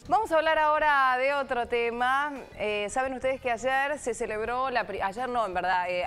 Vamos a hablar ahora de otro tema. Saben ustedes que ayer se celebró,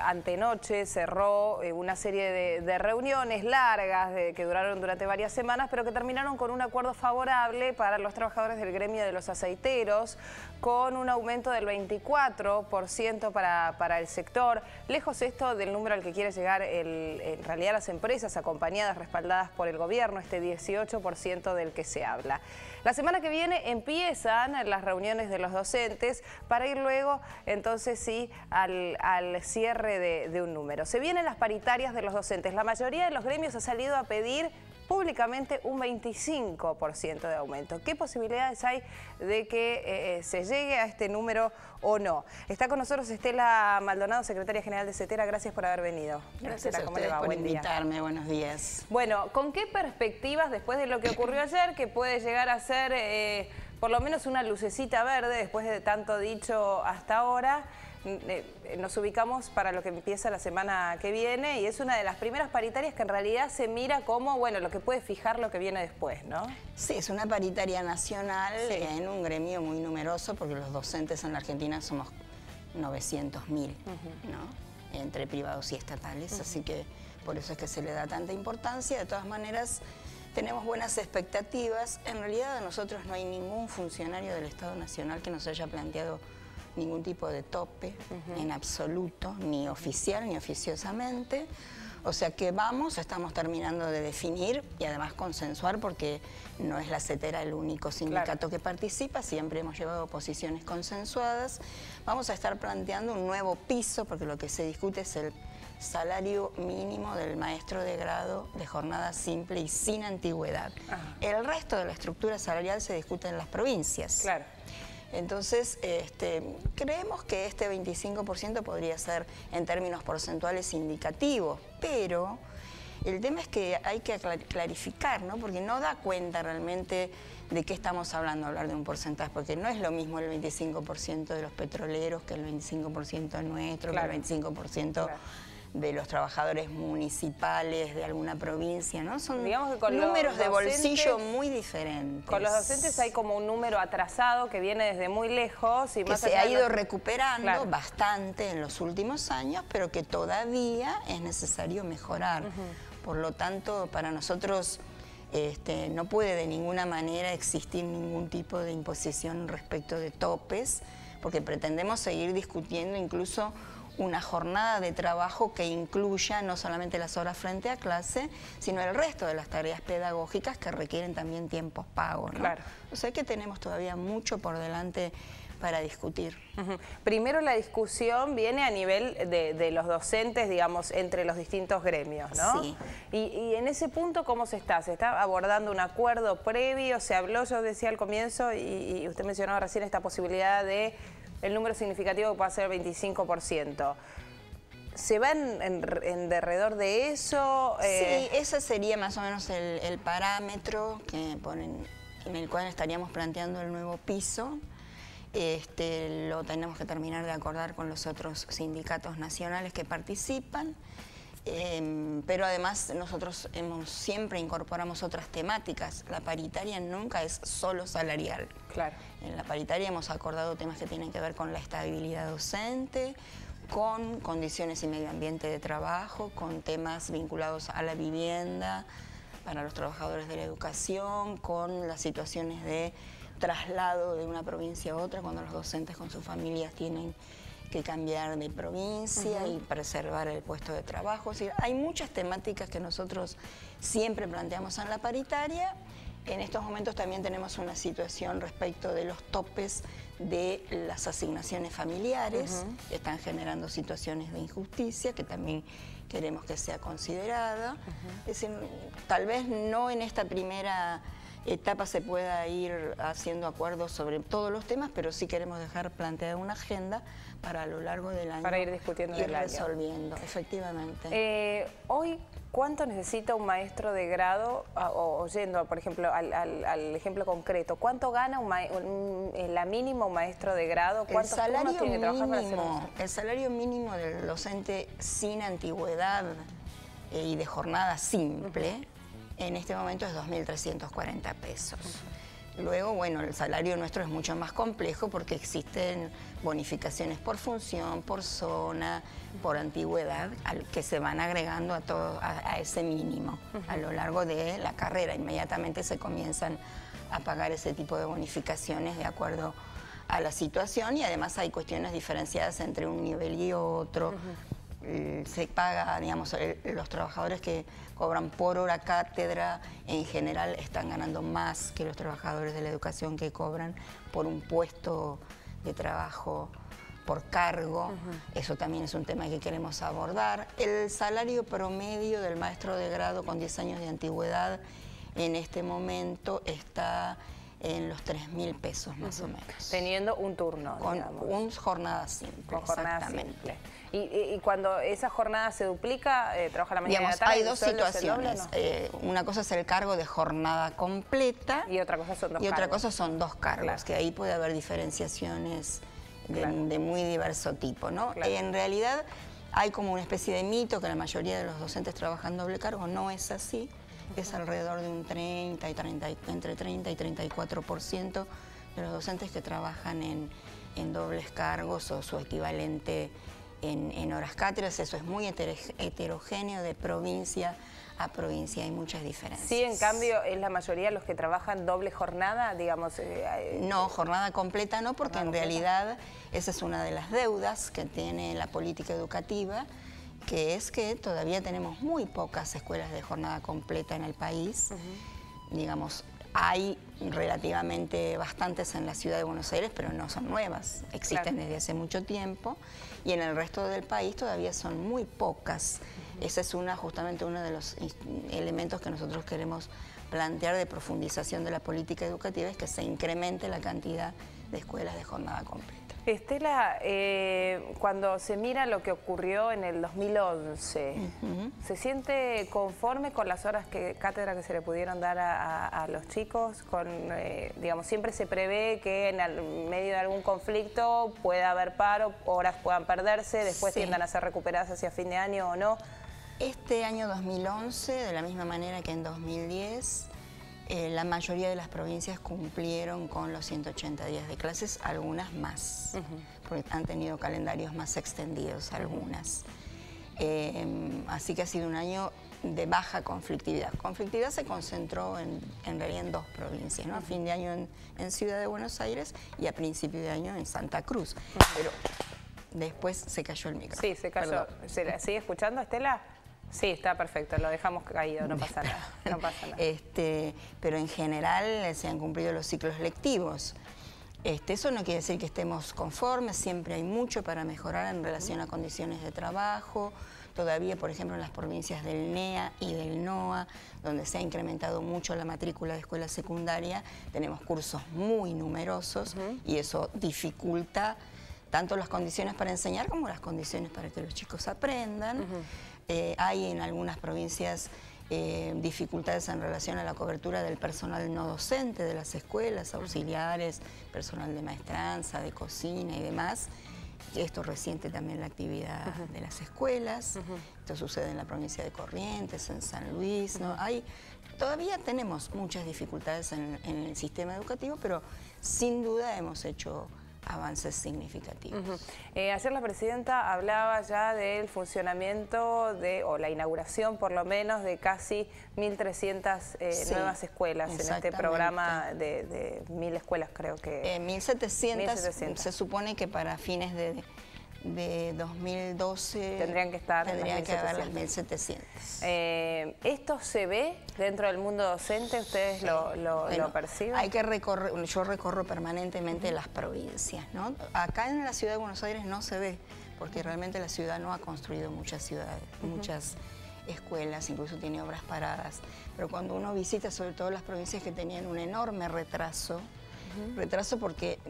antenoche cerró una serie de reuniones largas que duraron durante varias semanas, pero que terminaron con un acuerdo favorable para los trabajadores del gremio de los aceiteros, con un aumento del 24% para el sector. Lejos esto del número al que quiere llegar en realidad las empresas acompañadas, respaldadas por el gobierno, este 18% del que se habla. La semana que viene empiezan las reuniones de los docentes para ir luego, entonces sí, al cierre de un número. Se vienen las paritarias de los docentes. La mayoría de los gremios ha salido a pedir públicamente un 25% de aumento. ¿Qué posibilidades hay de que se llegue a este número o no? Está con nosotros Estela Maldonado, secretaria general de CETERA. Gracias por haber venido. Gracias Estela, a ¿cómo ustedes le va? por Buen invitarme. día. Buenos días. Bueno, ¿con qué perspectivas después de lo que ocurrió ayer, que puede llegar a ser por lo menos una lucecita verde después de tanto dicho hasta ahora, nos ubicamos para lo que empieza la semana que viene, y es una de las primeras paritarias que en realidad se mira como, bueno, lo que puede fijar lo que viene después, ¿no? Sí, es una paritaria nacional, sí, en un gremio muy numeroso, porque los docentes en la Argentina somos 900.000, ¿no? Entre privados y estatales, así que por eso es que se le da tanta importancia. De todas maneras, tenemos buenas expectativas. En realidad a nosotros no hay ningún funcionario del Estado Nacional que nos haya planteado ningún tipo de tope, en absoluto, ni oficial ni oficiosamente. O sea que estamos terminando de definir y además consensuar, porque no es la CETERA el único sindicato que participa, siempre hemos llevado posiciones consensuadas. Vamos a estar planteando un nuevo piso, porque lo que se discute es el salario mínimo del maestro de grado de jornada simple y sin antigüedad. El resto de la estructura salarial se discute en las provincias. Claro. Entonces, creemos que este 25% podría ser en términos porcentuales indicativo, pero el tema es que hay que clarificar, ¿no? Porque no da cuenta realmente de qué estamos hablando, hablar de un porcentaje, porque no es lo mismo el 25% de los petroleros que el 25% nuestro, que el 25% de los trabajadores municipales de alguna provincia, ¿no? Son, digamos, que con números de bolsillo muy diferentes. Con los docentes hay como un número atrasado que viene desde muy lejos y que más se ha ido recuperando bastante en los últimos años, pero que todavía es necesario mejorar. Por lo tanto, para nosotros no puede de ninguna manera existir ningún tipo de imposición respecto de topes, porque pretendemos seguir discutiendo incluso una jornada de trabajo que incluya no solamente las horas frente a clase, sino el resto de las tareas pedagógicas que requieren también tiempos pagos, ¿no? Claro. O sea que tenemos todavía mucho por delante para discutir. Primero la discusión viene a nivel de los docentes, digamos, entre los distintos gremios, ¿no? Sí. Y en ese punto, ¿cómo se está? ¿Se está abordando un acuerdo previo? ¿Se habló, yo decía al comienzo, y usted mencionaba recién esta posibilidad de el número significativo que puede ser el 25%? ¿Se va en derredor de eso? Sí, ese sería más o menos el parámetro en el cual estaríamos planteando el nuevo piso. Lo tenemos que terminar de acordar con los otros sindicatos nacionales que participan. Pero además nosotros siempre incorporamos otras temáticas. La paritaria nunca es solo salarial. Claro. En la paritaria hemos acordado temas que tienen que ver con la estabilidad docente, con condiciones y medio ambiente de trabajo, con temas vinculados a la vivienda para los trabajadores de la educación, con las situaciones de traslado de una provincia a otra cuando los docentes con sus familias tienen que cambiar de provincia y preservar el puesto de trabajo. Es decir, hay muchas temáticas que nosotros siempre planteamos en la paritaria. En estos momentos también tenemos una situación respecto de los topes de las asignaciones familiares, que están generando situaciones de injusticia, que también queremos que sea considerada. Es decir, tal vez no en esta primera etapa se pueda ir haciendo acuerdos sobre todos los temas, pero sí queremos dejar planteada una agenda para a lo largo del año. Para ir discutiendo y resolviendo, efectivamente. Hoy, ¿cuánto necesita un maestro de grado, o yendo, por ejemplo, al ejemplo concreto, cuánto gana la mínima un maestro de grado? ¿Cuántos turnos tiene que trabajar para ser maestro? El salario mínimo del docente sin antigüedad y de jornada simple, en este momento es 2.340 pesos. Luego, bueno, el salario nuestro es mucho más complejo porque existen bonificaciones por función, por zona, por antigüedad, que se van agregando a ese mínimo a lo largo de la carrera. Inmediatamente se comienzan a pagar ese tipo de bonificaciones de acuerdo a la situación, y además hay cuestiones diferenciadas entre un nivel y otro. Se paga, digamos, los trabajadores que cobran por hora cátedra en general están ganando más que los trabajadores de la educación que cobran por un puesto de trabajo por cargo. Eso también es un tema que queremos abordar. El salario promedio del maestro de grado con 10 años de antigüedad en este momento está en los 3.000 pesos más o menos. Teniendo un turno, con digamos. jornada simple. Con jornada exactamente. simple. Y cuando esa jornada se duplica, trabaja la mañana, digamos, y la tarde, hay dos situaciones. ¿No? Una cosa es el cargo de jornada completa y otra cosa son dos cargos. Otra cosa son dos cargos, claro. Que ahí puede haber diferenciaciones claro. de muy diverso tipo, ¿no? Claro. En realidad hay como una especie de mito que la mayoría de los docentes trabajan doble cargo. No es así. Es alrededor de un entre 30 y 34% de los docentes que trabajan en dobles cargos o su equivalente en horas cátedras. Eso es muy heterogéneo de provincia a provincia, hay muchas diferencias. Sí, en cambio, ¿es la mayoría los que trabajan doble jornada, digamos? No, jornada completa no, porque en realidad esa es una de las deudas que tiene la política educativa, que es que todavía tenemos muy pocas escuelas de jornada completa en el país. Digamos, hay relativamente bastantes en la ciudad de Buenos Aires, pero no son nuevas, existen desde hace mucho tiempo, y en el resto del país todavía son muy pocas. Ese es justamente uno de los elementos que nosotros queremos plantear de profundización de la política educativa, es que se incremente la cantidad de escuelas de jornada completa. Estela, cuando se mira lo que ocurrió en el 2011, ¿se siente conforme con las horas cátedra que se le pudieron dar a los chicos? Digamos, siempre se prevé que en medio de algún conflicto pueda haber paro, horas puedan perderse, después tiendan a ser recuperadas hacia fin de año o no. Este año 2011, de la misma manera que en 2010, la mayoría de las provincias cumplieron con los 180 días de clases, algunas más, porque han tenido calendarios más extendidos algunas. Así que ha sido un año de baja conflictividad. Conflictividad se concentró en realidad en dos provincias, ¿no? A fin de año en Ciudad de Buenos Aires y a principio de año en Santa Cruz. Pero después se cayó el micrófono. Sí, se cayó. Perdón. ¿Se la sigue escuchando, Estela? Sí, está perfecto, lo dejamos caído, no pasa nada. No pasa nada. Pero en general se han cumplido los ciclos lectivos. Eso no quiere decir que estemos conformes, siempre hay mucho para mejorar en relación a condiciones de trabajo. Todavía, por ejemplo, en las provincias del NEA y del NOA, donde se ha incrementado mucho la matrícula de escuela secundaria, tenemos cursos muy numerosos y eso dificulta tanto las condiciones para enseñar como las condiciones para que los chicos aprendan. Hay en algunas provincias dificultades en relación a la cobertura del personal no docente de las escuelas, auxiliares, personal de maestranza, de cocina y demás. Esto resiente también la actividad de las escuelas. Esto sucede en la provincia de Corrientes, en San Luis, ¿no? Todavía tenemos muchas dificultades en el sistema educativo, pero sin duda hemos hecho avances significativos. Ayer la presidenta hablaba ya del funcionamiento o la inauguración por lo menos de casi 1.300 nuevas escuelas en este programa de 1.000 escuelas, creo que. 1.700 se supone que para fines de 2012 tendrían que haber las 1.700. ¿Esto se ve dentro del mundo docente? ¿Ustedes lo perciben? Yo recorro permanentemente las provincias, ¿no? Acá en la ciudad de Buenos Aires no se ve, porque realmente la ciudad no ha construido muchas ciudades, muchas escuelas, incluso tiene obras paradas. Pero cuando uno visita sobre todo las provincias que tenían un enorme retraso porque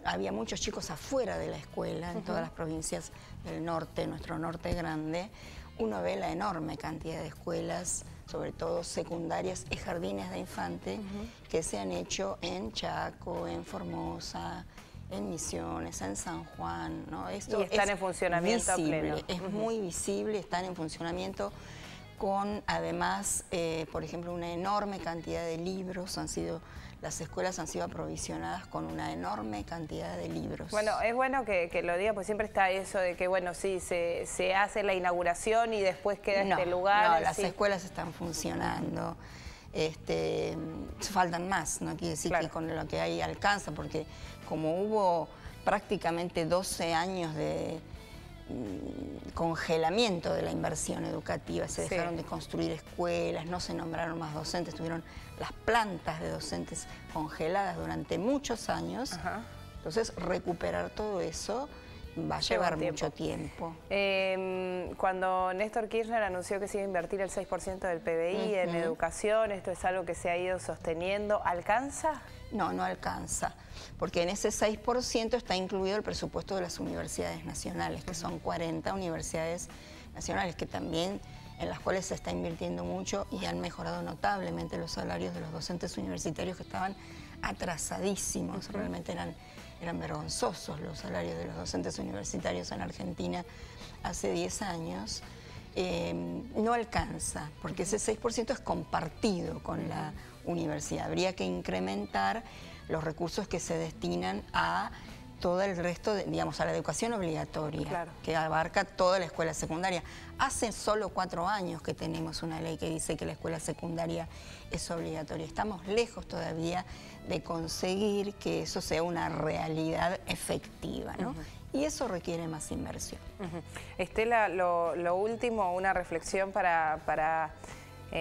había muchos chicos afuera de la escuela, en todas las provincias del norte, nuestro norte grande, uno ve la enorme cantidad de escuelas, sobre todo secundarias y jardines de infante, que se han hecho en Chaco, en Formosa, en Misiones, en San Juan, ¿no? Esto y están en funcionamiento visible, pleno. Es muy visible, están en funcionamiento con, además, por ejemplo, una enorme cantidad de libros. Han sido las escuelas han sido aprovisionadas con una enorme cantidad de libros. Bueno, es bueno que lo diga, pues siempre está eso de que, bueno, sí, se hace la inauguración y después queda este lugar. No, las escuelas están funcionando. Faltan más, no quiere decir que con lo que hay alcanza, porque como hubo prácticamente 12 años de congelamiento de la inversión educativa, se dejaron de construir escuelas, no se nombraron más docentes, tuvieron las plantas de docentes congeladas durante muchos años. Entonces recuperar todo eso va a llevar mucho tiempo. Cuando Néstor Kirchner anunció que se iba a invertir el 6% del PBI en educación, esto es algo que se ha ido sosteniendo, ¿alcanza? No, no alcanza, porque en ese 6% está incluido el presupuesto de las universidades nacionales, que son 40 universidades nacionales, que también en las cuales se está invirtiendo mucho y han mejorado notablemente los salarios de los docentes universitarios que estaban atrasadísimos, realmente eran vergonzosos los salarios de los docentes universitarios en Argentina hace 10 años. No alcanza, porque ese 6% es compartido con la universidad. Habría que incrementar los recursos que se destinan a todo el resto, digamos, a la educación obligatoria, que abarca toda la escuela secundaria. Hace solo 4 años que tenemos una ley que dice que la escuela secundaria es obligatoria. Estamos lejos todavía de conseguir que eso sea una realidad efectiva, ¿no? Y eso requiere más inversión. Estela, lo último, una reflexión para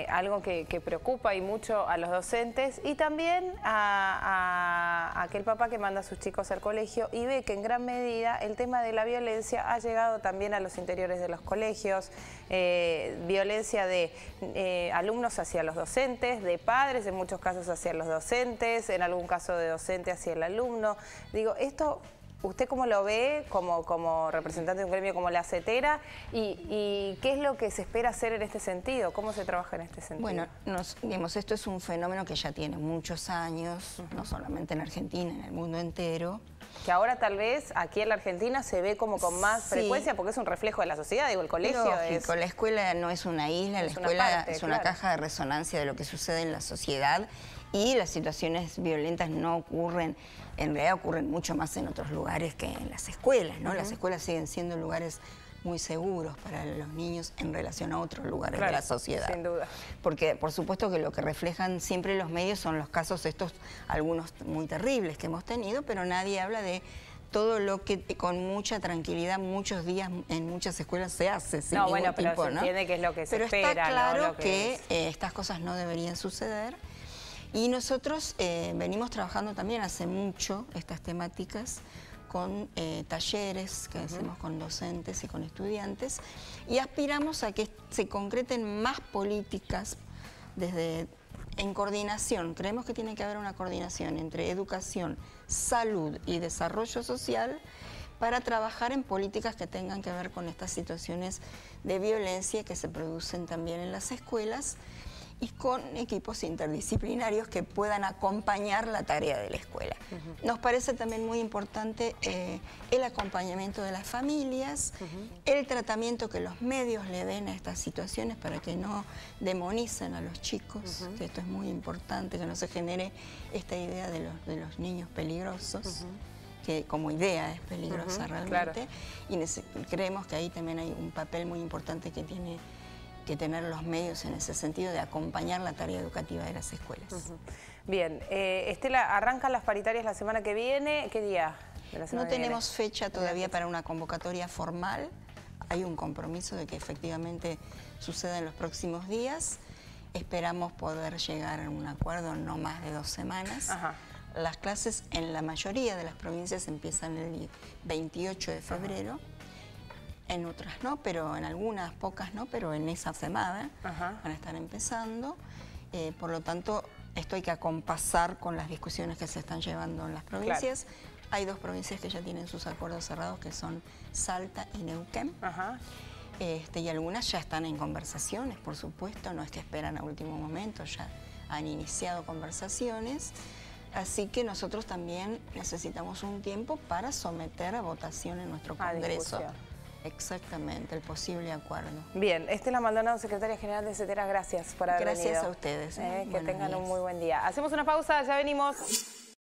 algo que preocupa y mucho a los docentes y también a aquel papá que manda a sus chicos al colegio y ve que en gran medida el tema de la violencia ha llegado también a los interiores de los colegios, violencia de alumnos hacia los docentes, de padres en muchos casos hacia los docentes, en algún caso de docente hacia el alumno. Digo, esto... ¿Usted cómo lo ve como representante de un gremio como la CETERA? ¿Y qué es lo que se espera hacer en este sentido? ¿Cómo se trabaja en este sentido? Bueno, digamos, esto es un fenómeno que ya tiene muchos años, no solamente en Argentina, en el mundo entero. Que ahora tal vez aquí en la Argentina se ve como con más frecuencia porque es un reflejo de la sociedad, digo, el colegio Lógico, la escuela no es una isla, la escuela es una caja de resonancia de lo que sucede en la sociedad y las situaciones violentas no ocurren, en realidad ocurren mucho más en otros lugares que en las escuelas, ¿no? Las escuelas siguen siendo lugares muy seguros para los niños en relación a otros lugares de la sociedad. Sin duda. Porque por supuesto que lo que reflejan siempre los medios son los casos estos, algunos muy terribles que hemos tenido, pero nadie habla de todo lo que con mucha tranquilidad muchos días en muchas escuelas se hace sin ningún tipo, pero se entiende que es lo que se espera. Pero está claro ¿no? que estas cosas no deberían suceder. Y nosotros venimos trabajando también hace mucho estas temáticas con talleres que hacemos con docentes y con estudiantes y aspiramos a que se concreten más políticas en coordinación. Creemos que tiene que haber una coordinación entre educación, salud y desarrollo social para trabajar en políticas que tengan que ver con estas situaciones de violencia que se producen también en las escuelas y con equipos interdisciplinarios que puedan acompañar la tarea de la escuela. Nos parece también muy importante el acompañamiento de las familias, el tratamiento que los medios le den a estas situaciones para que no demonicen a los chicos, que esto es muy importante, que no se genere esta idea de los niños peligrosos, que como idea es peligrosa realmente, y creemos que ahí también hay un papel muy importante que tiene que tener los medios en ese sentido de acompañar la tarea educativa de las escuelas. Bien, Estela, ¿arrancan las paritarias la semana que viene? ¿Qué día de la semana No tenemos fecha todavía para una convocatoria formal. Hay un compromiso de que efectivamente suceda en los próximos días. Esperamos poder llegar a un acuerdo en no más de 2 semanas. Las clases en la mayoría de las provincias empiezan el 28 de febrero. En otras no, pero en algunas pocas no, pero en esa semana van a estar empezando. Por lo tanto, esto hay que acompasar con las discusiones que se están llevando en las provincias. Hay 2 provincias que ya tienen sus acuerdos cerrados, que son Salta y Neuquén. Y algunas ya están en conversaciones, por supuesto, no es que esperan a último momento, ya han iniciado conversaciones. Así que nosotros también necesitamos un tiempo para someter a votación en nuestro Congreso Exactamente, el posible acuerdo. Bien, Estela Maldonado, secretaria general de CETERAS, gracias por haber venido. Gracias a ustedes. Que tengan un muy buen día. Hacemos una pausa, ya venimos.